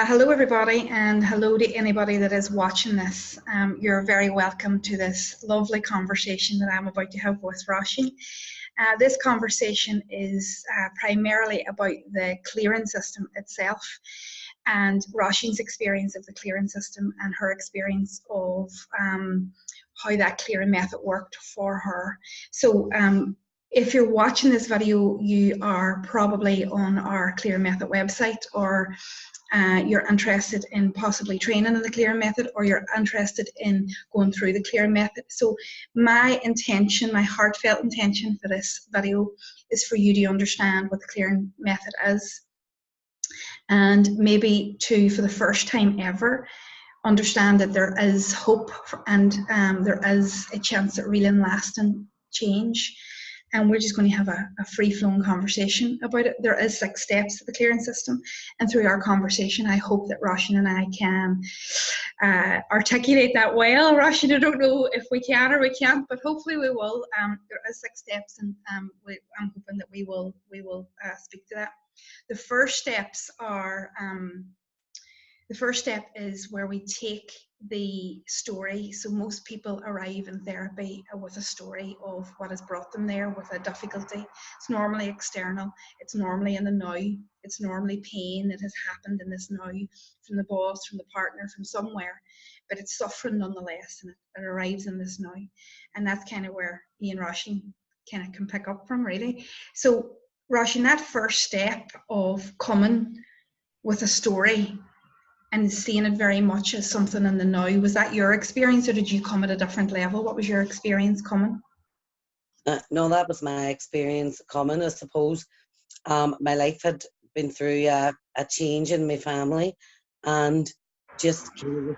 Hello, everybody, and hello to anybody that is watching this. You're very welcome to this lovely conversation that I'm about to have with Roisin. This conversation is primarily about the clearing system itself and Roisin's experience of the clearing system and her experience of how that clearing method worked for her. So if you're watching this video, you are probably on our clearing method website, or you're interested in possibly training in the clearing method, or you're interested in going through the clearing method. So my intention, my heartfelt intention for this video is for you to understand what the clearing method is, and maybe to, for the first time ever, understand that there is hope and there is a chance at real and lasting change. And we're just going to have a free-flowing conversation about it. There is 6 steps to the clearing system, and through our conversation, I hope that Roisin and I can articulate that well. Roisin, I don't know if we can or we can't, but hopefully we will. There is 6 steps, and I'm hoping that we will speak to that. The first steps are. The first step is where we take the story. So most people arrive in therapy with a story of what has brought them there, with a difficulty. It's normally external. It's normally in the now. It's normally pain that has happened in this now, from the boss, from the partner, from somewhere. But it's suffering nonetheless, and it arrives in this now. And that's kind of where me and Roisin kind of can pick up from, really. So Roisin, that first step of coming with a story and seeing it very much as something in the now, was that your experience, or did you come at a different level? What was your experience coming? No, that was my experience coming, I suppose. My life had been through a change in my family, and just kind of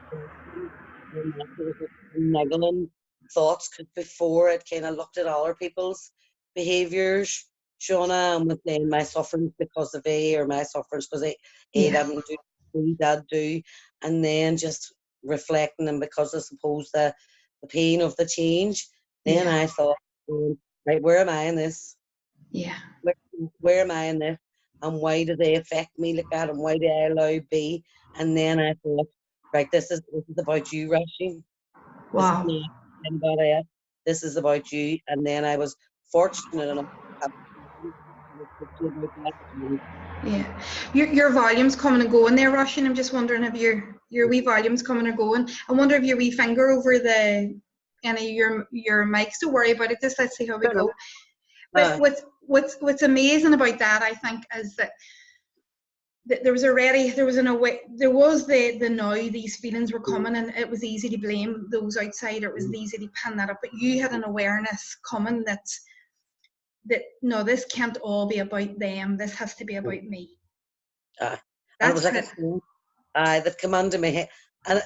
niggling thoughts, because before it kind of looked at other people's behaviours, Shauna, and was saying my sufferings because of A, or my sufferings because A didn't do dad do, and then just reflecting, and because I suppose the pain of the change, then I thought, right, where am I in this? Where am I in this, and why do they affect me like that, and why do I allow B? And then I thought, right, this is about you, Roisin. Wow. This is not anybody else. This is about you. And then I was fortunate enough to yeah, your volume's coming and going there, Roisin. I'm just wondering if your wee volume's coming or going. I wonder if your wee finger over any of your mics. Don't worry about it. Just let's see how we go. But what's amazing about that, I think, is that there was the now, these feelings were coming, and it was easy to blame those outside. It was easy to pin that up, but you had an awareness coming that no, this can't all be about them. This has to be about me. And it was like a thing that came into my head, and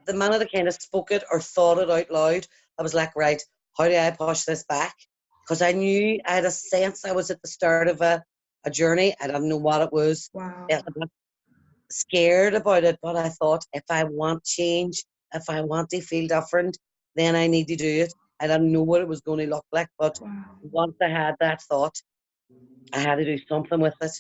the minute I kind of spoke it or thought it out loud, I was like, right, how do I push this back? Because I knew, I had a sense I was at the start of a journey. I didn't know what it was. Wow. I was scared about it, but I thought, if I want change, if I want to feel different, then I need to do it. I didn't know what it was going to look like, but once I had that thought, I had to do something with it.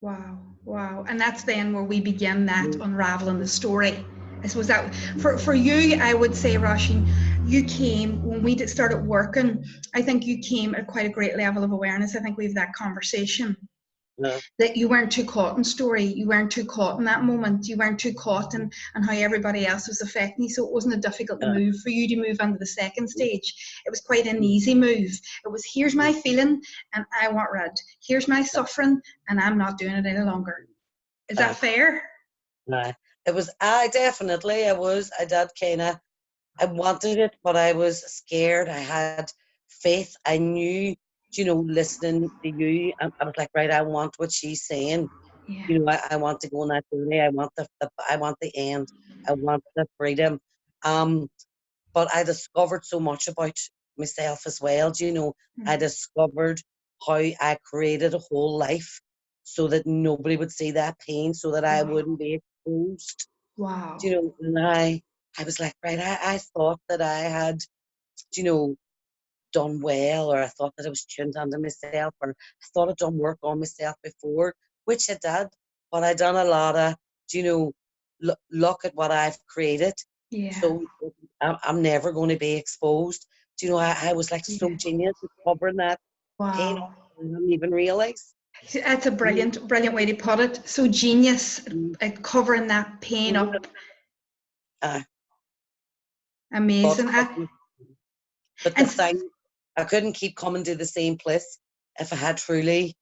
Wow. And that's then where we begin that unraveling the story. I suppose that for you, I would say, Roisin, you came, when we started working, I think you came at quite a great level of awareness. I think we have that conversation. That you weren't too caught in story, you weren't too caught in that moment, you weren't too caught in how everybody else was affecting you. So it wasn't a difficult move for you to move into the second stage. It was quite an easy move. It was, here's my feeling and I want rid. Here's my suffering and I'm not doing it any longer. Is that fair? It was, I did kind of, I wanted it, but I was scared. I had faith. I knew, listening to you, I was like, right, I want what she's saying. I want to go on that journey. I want the end. I want the freedom. But I discovered so much about myself as well. I discovered how I created a whole life so that nobody would see that pain, so that I wouldn't be exposed. Wow. And I was like, right, I thought that I had, done well, or I thought that I was tuned under myself, or I thought I'd done work on myself before, which I did, but I done a lot of, you know, look at what I've created. Yeah. So I'm never going to be exposed. Do you know, I was like so Yeah. genius at covering that pain up Wow. and I didn't even realize. That's a You brilliant way to put it. So genius know, at covering that pain up. uh, but Amazing. but the And thing, I couldn't keep coming to the same place if I had truly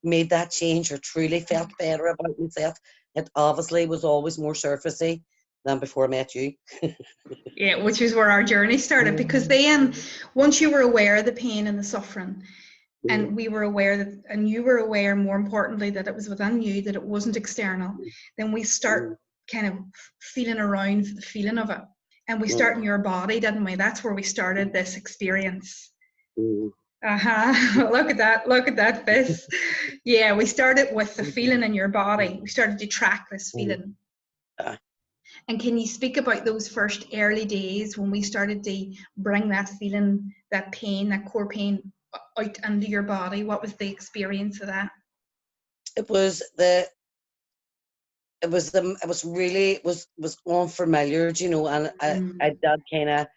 made that change or truly felt better about myself. It obviously was always more surfacey than before I met you. yeah, which is where our journey started. Because then, once you were aware of the pain and the suffering, and we were aware that, and you were aware, more importantly, that it was within you, that it wasn't external, then we start kind of feeling around for the feeling of it. And we start in your body, didn't we? That's where we started this experience. Uh-huh. Look at that fist. Yeah, we started with the feeling in your body. We started to track this feeling. And can you speak about those first early days when we started to bring that feeling, that pain, that core pain out into your body? What was the experience of that? It was the it was really was unfamiliar, you know, and I did kind of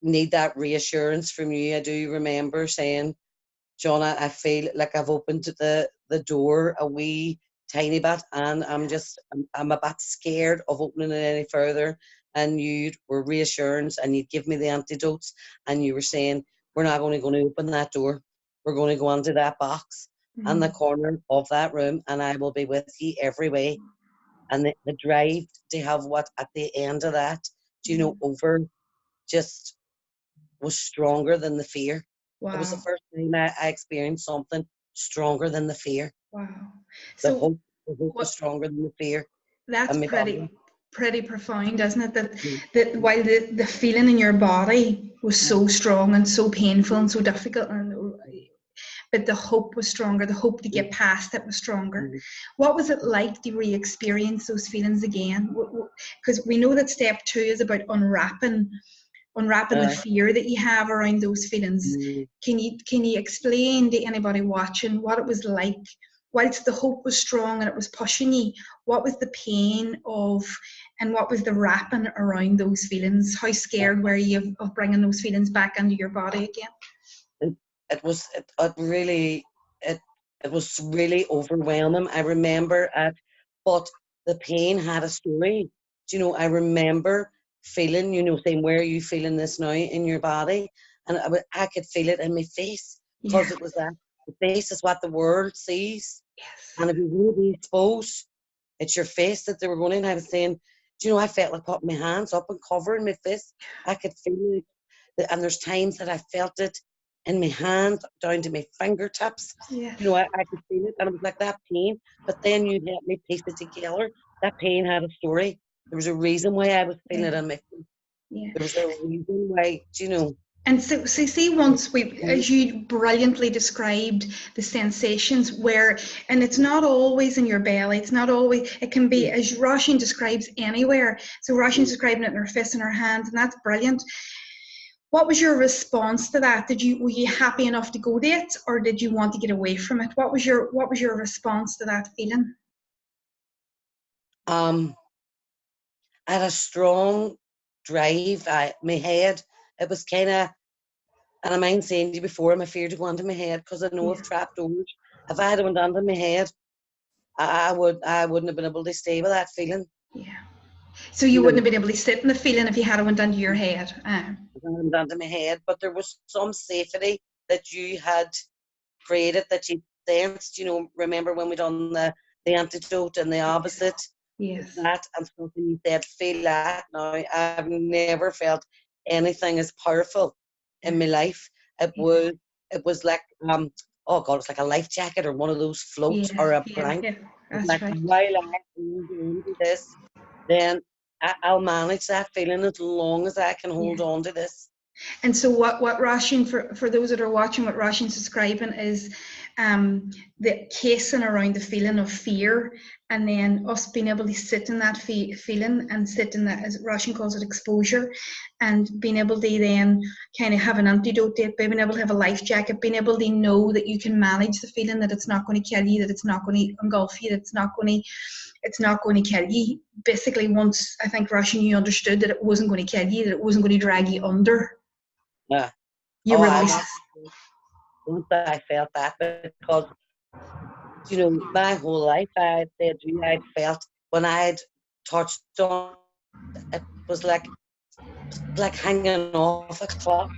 need that reassurance from you. I do remember saying, John, I feel like I've opened the door a wee tiny bit, and I'm a bit scared of opening it any further. And you were reassuring, and you'd give me the antidotes, and you were saying, we're not only going to open that door, we're going to go into that box and the corner of that room, and I will be with you every way. And the drive to have what at the end of that, you know, over just was stronger than the fear. It was the Wow. first time I experienced something stronger than the fear. Wow. The So hope, the hope was what stronger than the fear. that's And my body, pretty profound, isn't it? That while the feeling in your body was so strong and so painful and so difficult, but the hope was stronger, the hope to get past it was stronger. What was it like to re-experience those feelings again? Because we know that step 2 is about unwrapping the fear that you have around those feelings. Can you explain to anybody watching what it was like whilst the hope was strong and it was pushing you? What was the pain of, and what was the wrapping around those feelings? How scared were you of bringing those feelings back into your body again? it really it it was really overwhelming. I remember but the pain had a story. Do you know, I remember feeling, you know, saying, where are you feeling this now in your body? And I could feel it in my face because Yeah. it was that the face is what the world sees. Yes. And if you want to be exposed, it's your face that they were going in. I was saying, do you know, I felt like putting my hands up and covering my face. I could feel it. And there's times that I felt it in my hand down to my fingertips. Yes. You know, I could feel it, and it was like that pain. But then you helped me piece it together. That pain had a story. There was a reason why I was feeling Yeah. it in my face. Yeah. There was a reason why, do you know. And so see, once we, as you brilliantly described the sensations where, and it's not always in your belly, it's not always, it can be, as Roisin describes, anywhere. So Roisin's describing it in her fists and her hands, and that's brilliant. What was your response to that? Were you happy enough to go to it, or did you want to get away from it? What was your response to that feeling? Um, I had a strong drive. My head, it was kind of, and I mind saying to you before, I'm afraid to go into my head because I know Yeah. I've trapped doors. If I had went under my head, I wouldn't have been able to stay with that feeling. Yeah. So you You wouldn't know, have been able to sit in the feeling if you had went into your head. if I went under my head, but there was some safety that you had created that you danced. You know, remember when we done the antidote and the opposite, Yes. that and something you said, feel that now. I've never felt anything as powerful in my life. It Yeah. was it was like oh god, it's like a life jacket or one of those floats Yeah. or a Yeah. blanket. Yeah. It's That's like right. while I hold on to this, then I'll manage that feeling as long as I can hold Yeah. on to this. And so what Roisin, for those that are watching, what Roisin's describing is the casing around the feeling of fear, and then us being able to sit in that feeling and sit in that, as Russian calls it, exposure, and being able to then kind of have an antidote to it, being able to have a life jacket, being able to know that you can manage the feeling, that it's not going to kill you, that it's not going to engulf you, that it's not going to kill you. Basically, once I think Russian, you understood that it wasn't going to kill you, that it wasn't going to drag you under, Yeah. you Oh, release. once I felt that, because my whole life I said to you, I felt when I had touched on it was like hanging off a clock,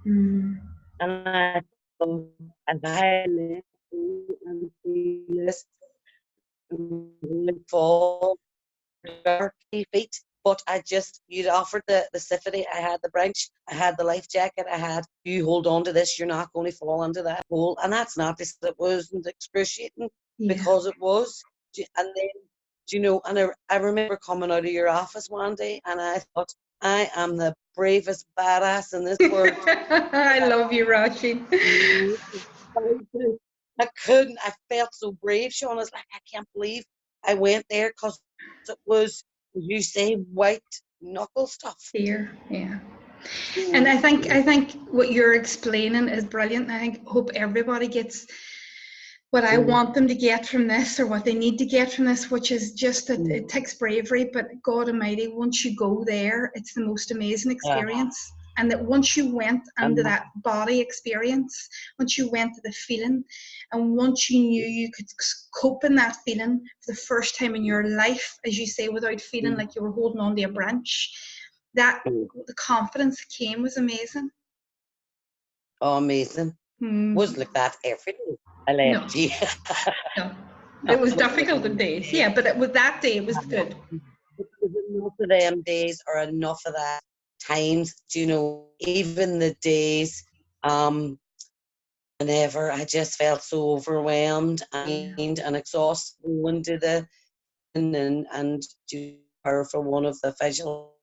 and I thought, and I let go and feel this fall our feet. But you'd offered the safety. I had the branch, I had the life jacket, you hold on to this, you're not going to fall into that hole. And that's not this, it wasn't excruciating, because it was. And then, and I remember coming out of your office one day and I thought, I am the bravest badass in this world. I love you, Rashi. I couldn't. I felt so brave, Sean. I was like, I can't believe I went there, because it was, as you say, white knuckle stuff. Fear, yeah. And I think what you're explaining is brilliant. I hope everybody gets what I want them to get from this, or what they need to get from this, which is just that it takes bravery, but God Almighty, once you go there, it's the most amazing experience. And that once you went into that body experience, once you went to the feeling, and once you knew you could cope in that feeling for the first time in your life, as you say, without feeling like you were holding on to a branch, that the confidence that came was amazing. Oh, amazing. Wasn't like that every day. I left you. No. It was difficult in days, yeah, but with that day, it was good. Enough of them days, or enough of that times, even the days whenever I just felt so overwhelmed and exhausted, going to the and to her for one of the visual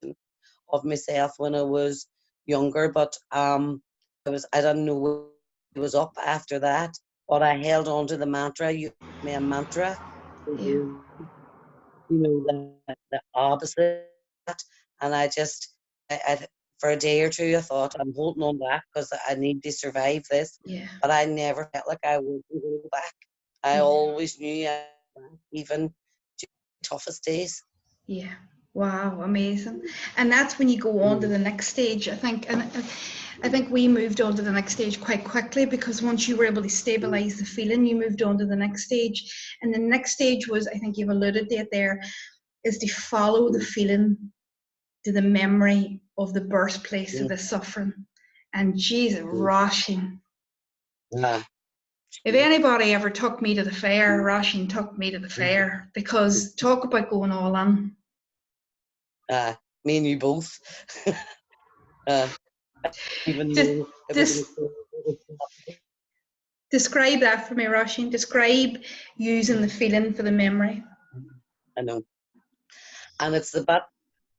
of myself when I was younger, but I don't know what it was up after that, but I held on to the mantra. You gave me a mantra, the opposite, and I for a day or two I thought, I'm holding on to that because I need to survive this. But I never felt like I would go back. I always knew even to the toughest days. Yeah. Wow, amazing. And that's when you go on to the next stage, I think. And I think we moved on to the next stage quite quickly, because once you were able to stabilize the feeling, you moved on to the next stage. And the next stage was, I think you've alluded to it there, is to follow the feeling to the memory of the birthplace of the suffering. And Jesus, Roisin. If anybody ever took me to the fair, Roisin took me to the fair, because talk about going all in. Me and you both. Even describe that for me, Roisin. Describe using the feeling for the memory. I know. And it's the bit,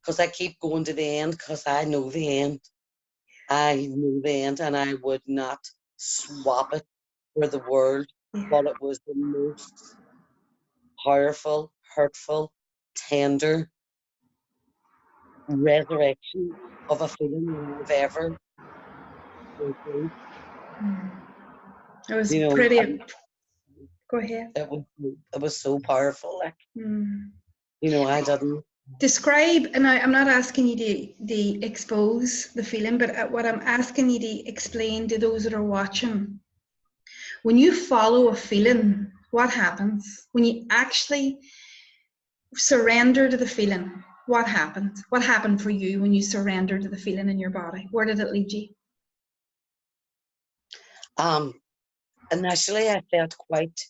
because I keep going to the end, because I know the end. I knew the end, and I would not swap it for the world. But it was the most powerful, hurtful, tender resurrection of a feeling I've ever experienced. It was pretty. Go ahead. It was so powerful. I didn't. Describe, and I'm not asking you to expose the feeling, but what I'm asking you to explain to those that are watching. When you follow a feeling, what happens? When you actually surrender to the feeling, what happened? What happened for you when you surrendered to the feeling in your body? Where did it lead you? Initially, I felt quite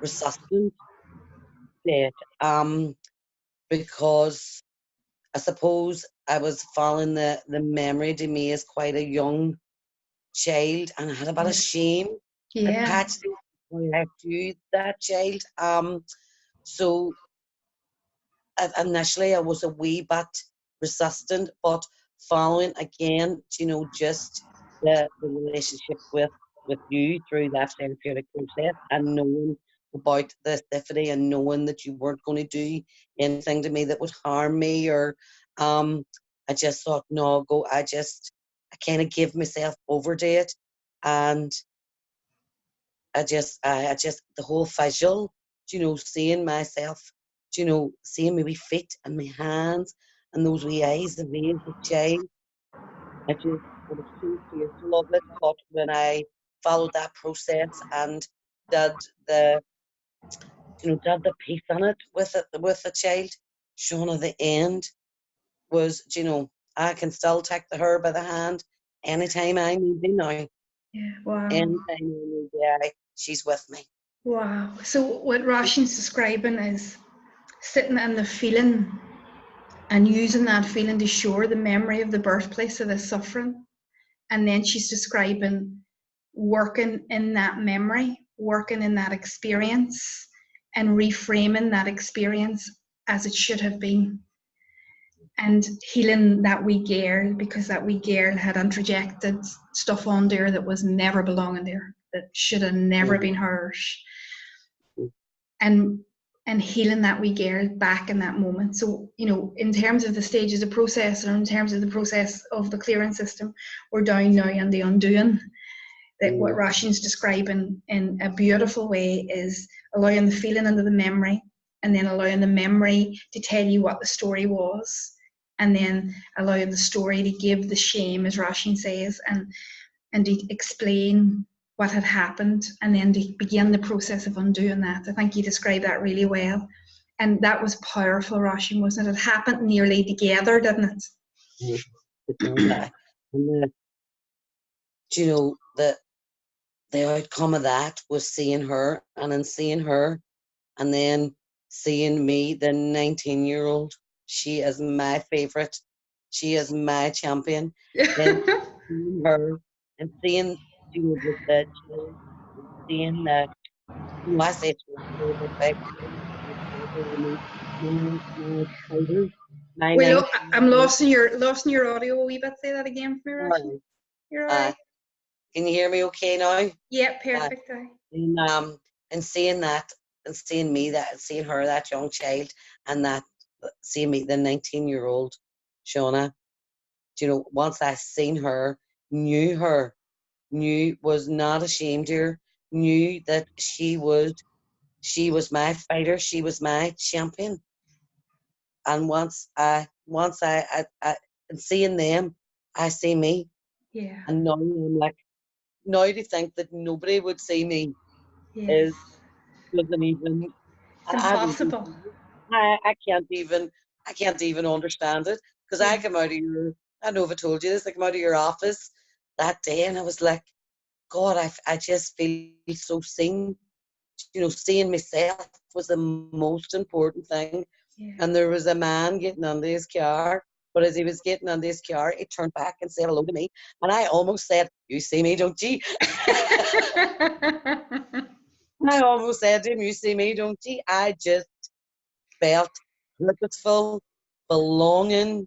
resistant to it, because I suppose I was following the memory to me as quite a young child, and I had a bit of shame attached to that child. So initially I was a wee bit resistant, but following again, just the relationship with with you through that therapeutic process, and knowing about the safety, and knowing that you weren't going to do anything to me that would harm me, or I just thought, no, go. I kind of give myself over to it, and I just the whole visual, seeing myself, seeing my wee feet and my hands and those wee eyes, the way as a child. I was so fearful of it. But when I followed that process and did the, did the piece on it with the child, Shauna, the end was, I can still take the her by the hand anytime I need to now. Yeah. Wow. Anytime I need to, she's with me. Wow. So what Roshan's describing is sitting in the feeling and using that feeling to shore the memory of the birthplace of the suffering. And then she's describing working in that memory, working in that experience, and reframing that experience as it should have been. And healing that wee girl, because that wee girl had introjected stuff on there that was never belonging there, that should have never been hers. And healing that wee girl back in that moment. So, in terms of the stages of process, or in terms of the process of the clearance system, we're down now in the undoing. That what Roshan's describing in a beautiful way is allowing the feeling into the memory, and then allowing the memory to tell you what the story was, and then allowing the story to give the shame, as Roshan says, and to explain what had happened, and then to begin the process of undoing that. I think you described that really well. And that was powerful, Roshan, wasn't it? It happened nearly together, didn't it? It did. And the outcome of that was seeing her, and in seeing her, and then seeing me, the 19-year-old. She is my favourite. She is my champion. Then seeing her and seeing, the child, and seeing the, I say it's over 5 years, my fighter, my Well, I'm 19-year-old. losing your audio a wee bit. Say that again for me, Roshan. You're all Uh, right. can you hear me okay now? Yeah, Uh, perfect. and seeing that, and seeing me, that seeing her, that young child, and that seeing me, the 19-year-old Shauna, once I seen her, knew, was not ashamed of her, knew that she was my fighter, she was my champion. And and seeing them, I see me, Yeah. and now I'm like, now to think that nobody would see me Yes. is doesn't even It's I don't impossible. even I can't even understand it, because I Yeah. come out of your I don't know if I told you this, I come out of your office that day, and I was like, God, I just feel so seen. Seeing myself was the most important thing. Yeah. And there was a man getting onto his car, but as he was getting onto his car, he turned back and said hello to me, and I almost said, "You see me, don't you?" I almost said to him, "You see me, don't you?" I just felt purposeful, belonging.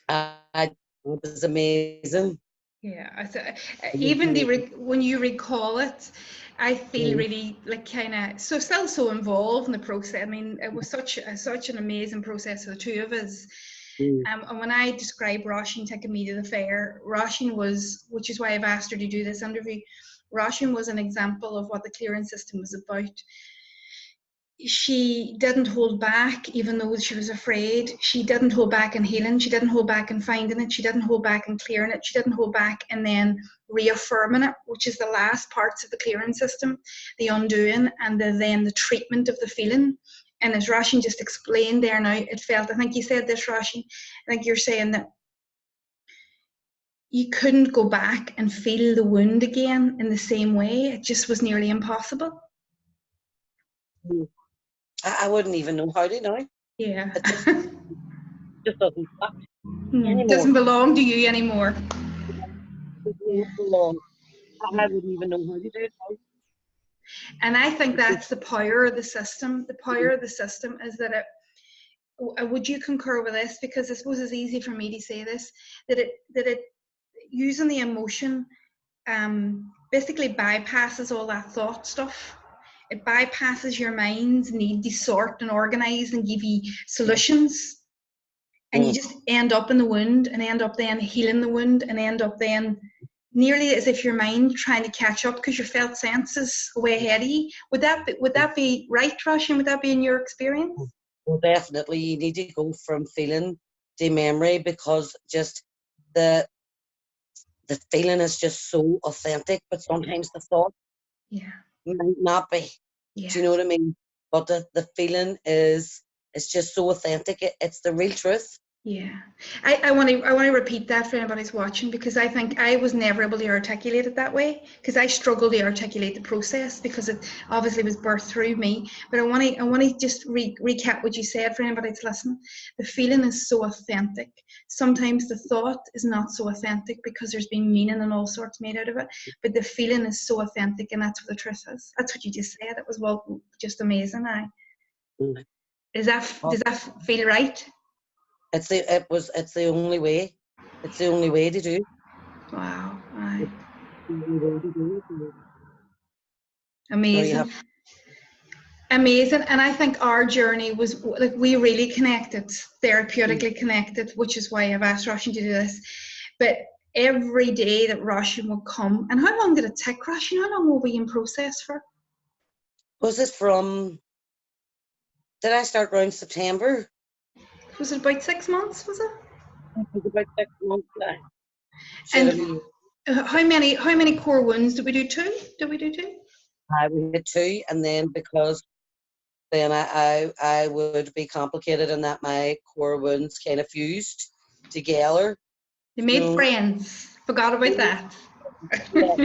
It was amazing. Yeah, It was even amazing. when you recall it, I feel Mm, really like kind of still so involved in the process. I mean, it was such an amazing process for the two of us. mm, And when I describe Roshan taking me to the fair, Roshan was, which is why I've asked her to do this interview. Roshan was an example of what the clearance system was about. She didn't hold back, even though she was afraid. She didn't hold back in healing. She didn't hold back in finding it. She didn't hold back in clearing it. She didn't hold back and then reaffirming it, which is the last parts of the clearing system, the undoing, and then the treatment of the feeling. And as Roshan just explained there now, it felt, I think you said this, Roshan, I think you're saying that you couldn't go back and feel the wound again in the same way. It just was nearly impossible. mm. I wouldn't even know how to now. Yeah. It just doesn't fit Doesn't anymore. belong to you anymore. It Yeah. won't belong. I Yeah. wouldn't even know how to do it now. And I think It that's the power of the system. The power of the system is that it, would you concur with this? Because I suppose it's easy for me to say this, that it using the emotion basically bypasses all that thought stuff. It bypasses your mind's need to sort and organize and give you solutions. And you Mm. just end up in the wound and end up then healing the wound and end up then nearly as if your mind trying to catch up because your felt senses way ahead of you. Would that be right, Roshan? Would that be in your experience? Well, definitely, you need to go from feeling to memory, because just the the feeling is just so authentic, but sometimes the thought Yeah. might not be. Yeah. Do you know what I mean? But the feeling is, it's just so authentic. It's the real truth. Yeah, I want to repeat that for anybody who's watching, because I think I was never able to articulate it that way, because I struggle to articulate the process because it obviously was birthed through me. But I want to just recap what you said for anybody that's listening. The feeling is so authentic. Sometimes the thought is not so authentic because there's been meaning and all sorts made out of it. But the feeling is so authentic, and that's what the truth is. That's what you just said. It was well just amazing. Mm. Does that feel right? It's the only way. It's the only way to do it. Wow. It's the only way to do it. No, you Amazing. have. Amazing. And I think our journey was like we really connected, Mm. therapeutically connected, which is why I've asked Roshan to do this. But every day that Roshan would come, and how long did it take, Roshan? How long were we in process for? Was it from? Did I start around September? Was it about 6 months, was it? It was about 6 months. Should have And been. how many core wounds did we do? Two? Did we do two? We had two, and then because then I would be complicated in that my core wounds kind of fused together. They You made know. friends. Forgot about that. Yeah.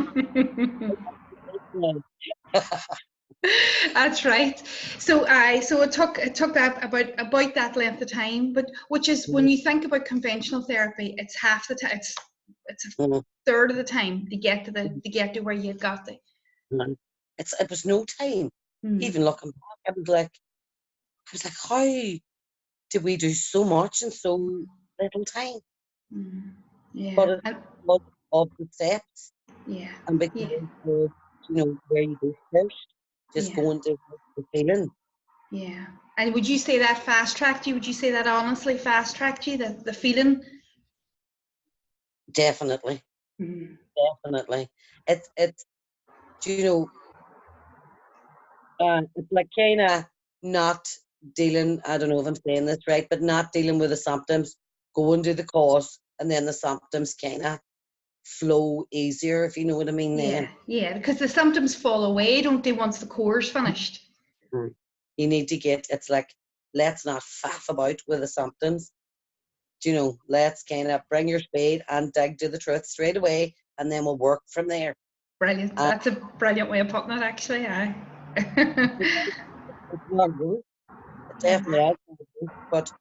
That's right. So it took that about that length of time, but which is when you think about conventional therapy, it's half the time. It's a Mhm. third of the time to get to where you had got to. Mhm. It was no time. Mm, Even looking back, I was like, how did we do so much in so little time? mm, But yeah, it's because of the steps, yeah, and because yeah, of, where you go first, just yeah, going to the feeling. yeah. And would you say that fast tracked you? Would you say that honestly fast tracked you? The feeling. Definitely, Mm, definitely. It's you know it's like kind of not dealing. I don't know if I'm saying this right, but not dealing with the symptoms, going to the cause, and then the symptoms kind of flow easier, if you know what I mean. yeah, Then yeah, because the symptoms fall away, don't they, once the core's finished? Mm. You need to get. It's like, let's not faff about with the symptoms. Let's kind of bring your spade and dig to the truth straight away, and then we'll work from there. Brilliant. And That's a brilliant way of putting it, actually. Aye. it's not good. It definitely is not good. But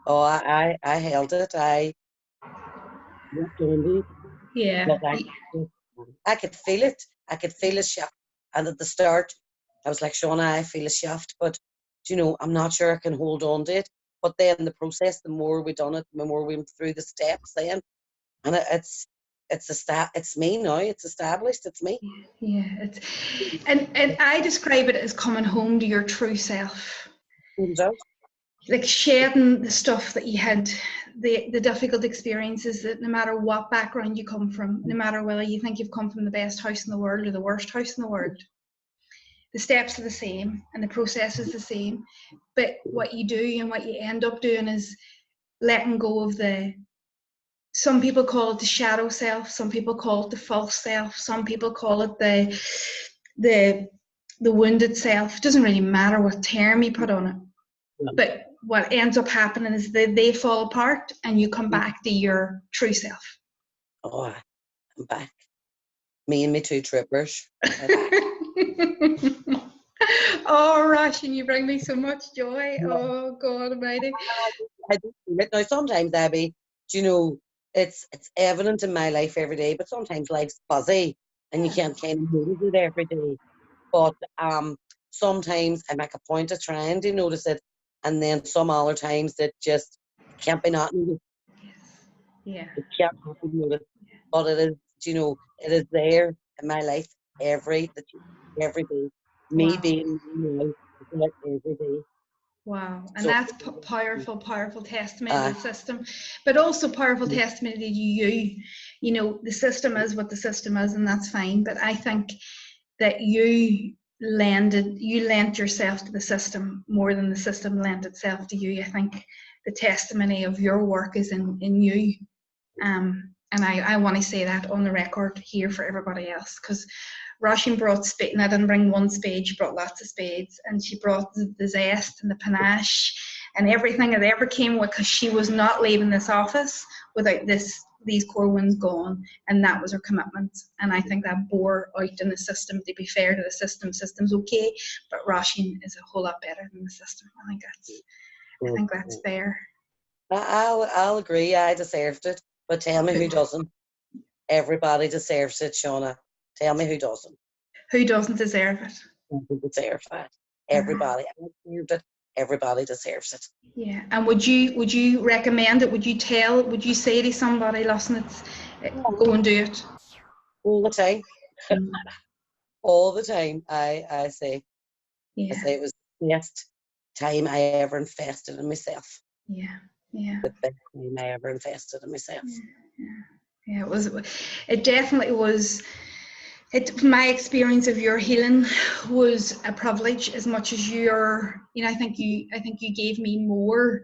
oh, I held it. I worked on it. Yeah. But I could feel it. I could feel a shift. And at the start, I was like, Shauna, I feel a shift, but I'm not sure I can hold on to it. But then the process, the more we done it, the more we went through the steps then, and it's me now. It's established. It's me. Yeah. And I describe it as coming home to your true self. Turns out. Like shedding the stuff that you had, the difficult experiences, that no matter what background you come from, no matter whether you think you've come from the best house in the world or the worst house in the world, the steps are the same and the process is the same. But what you do and what you end up doing is letting go of some people call it the shadow self, some people call it the false self, some people call it the the wounded self. It doesn't really matter what term you put on it. But what ends up happening is they fall apart and you come back to your true self. Oh, I'm back. Me and me two trippers. We're back. Oh, Russian, you bring me so much joy. Yeah. Oh, God Almighty. I do feel it. Now, sometimes, Abby, it's evident in my life every day, but sometimes life's busy and you Yeah. can't kind of notice it every day. But sometimes I make a point of trying to notice it, and then some other times it can't be not noticed. Yes. Yeah. It can't not be noticed. But it is you know, it is there in my life every day. Me Wow. being me now is there every day. Wow. And So, that's powerful, powerful testimony to uh, the system, but also powerful testimony to you. You know, the system is what the system is, and that's fine. But I think that you lent yourself to the system more than the system lent itself to you. I think the testimony of your work is in you. And I want to say that on the record here for everybody else, because Roisin brought spade, and I didn't bring one spade, she brought lots of spades, and she brought the zest and the panache and everything that ever came with, because she was not leaving this office without these core wins gone, and that was her commitment. And I think that bore out in the system. To be fair to the system's okay, but Roisin is a whole lot better than the system. I think that's fair. I'll agree. I deserved it, but tell me who doesn't. Everybody deserves it, Shauna. Tell me who doesn't. Who doesn't deserve it? Who deserves that? Everybody. I deserved it. Everybody deserves it. Yeah. And would you recommend it? Would you say to somebody, listen, it's go and do it? All the time. All the time. I say it was the best time I ever invested in myself. Yeah. Yeah. The best time I ever invested in myself. Yeah. It definitely was. My experience of your healing was a privilege, as much as I think you gave me more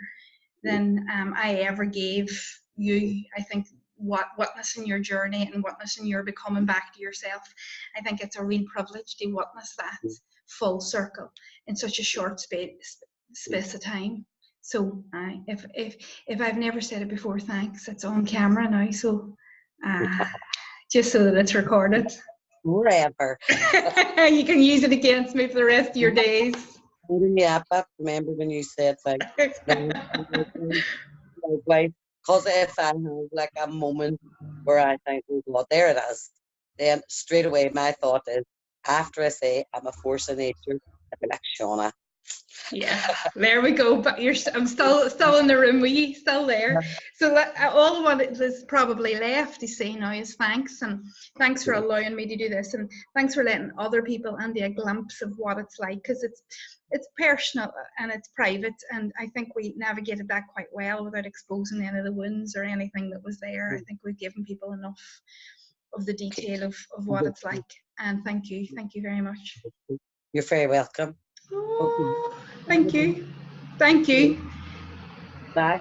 than I ever gave you. I think witnessing your journey and witnessing your becoming back to yourself, I think it's a real privilege to witness that full circle in such a short space of time. So if I've never said it before, thanks. It's on camera now, so just so that it's recorded. Forever. You can use it against me for the rest of your days. Yeah, I remember when you said like, because if I have like a moment where I think, oh God, there it is, then straight away my thought is, after I say I'm a force of nature, I'd be like, Shauna. Yeah, there we go. But I'm still in the room with you, still there. So all what is probably left to say now is thanks, and thanks for allowing me to do this, and thanks for letting other people and a glimpse of what it's like, because it's personal and it's private, and I think we navigated that quite well without exposing any of the wounds or anything that was there. I think we've given people enough of the detail of what it's like, and thank you very much. You're very welcome. Oh, thank you. Thank you. Bye.